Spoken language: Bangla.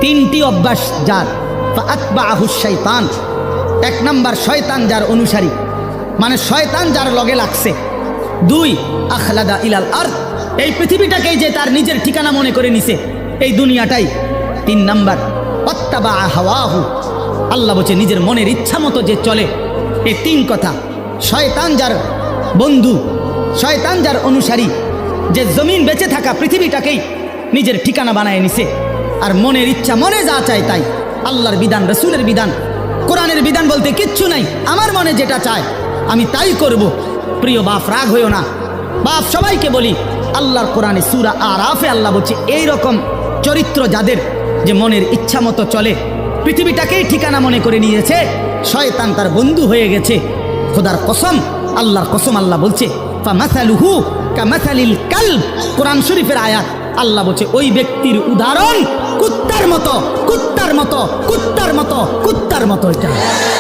তিনটি অভ্যাস যার, ফাআতবাআহু শাইতান, এক নাম্বার শয়তান যার অনুসারী, মানে শয়তান যার লগে লাগছে। দুই, আখলাদা ইলাল আরদ, এই পৃথিবীটাকেই যে তার নিজের ঠিকানা মনে করে নিছে, এই দুনিয়াটাই। তিন নাম্বার, ওয়াত্তাবা হাওয়াহু, আল্লাহ বলছে নিজের মনের ইচ্ছা মতো যে চলে। এই তিন কথা, শয়তান যার বন্ধু, শয়তান যার অনুসারী, যে জমিন বেঁচে থাকা পৃথিবীটাকেই নিজের ঠিকানা বানায় নিছে, আর মনের ইচ্ছা, মনে যা চায় তাই। আল্লাহর বিধান, রসুলের বিধান, কোরআনের বিধান বলতে কিচ্ছু নাই, আমার মনে যেটা চায় আমি তাই করব। প্রিয় বাপ, রাগ হইও না। বাপ, সবাইকে বলি, আল্লাহর কোরআনে সূরা আরাফে আল্লাহ বলছে এইরকম চরিত্র যাদের, যে মনের ইচ্ছা মতো চলে, পৃথিবীটাকেই ঠিকানা মনে করে নিয়েছে, শয়তান তার বন্ধু হয়ে গেছে। খোদার কসম, আল্লাহর কসম, আল্লাহ বলছে ফামাসালুহু কামাসালিল কালব, কোরআন শরীফের আয়াত। আল্লাহ বলছে ওই ব্যক্তির উদাহরণ কুত্তার মতো, কুত্তার মতো, কুত্তার মতো, কুত্তার মতো। এটা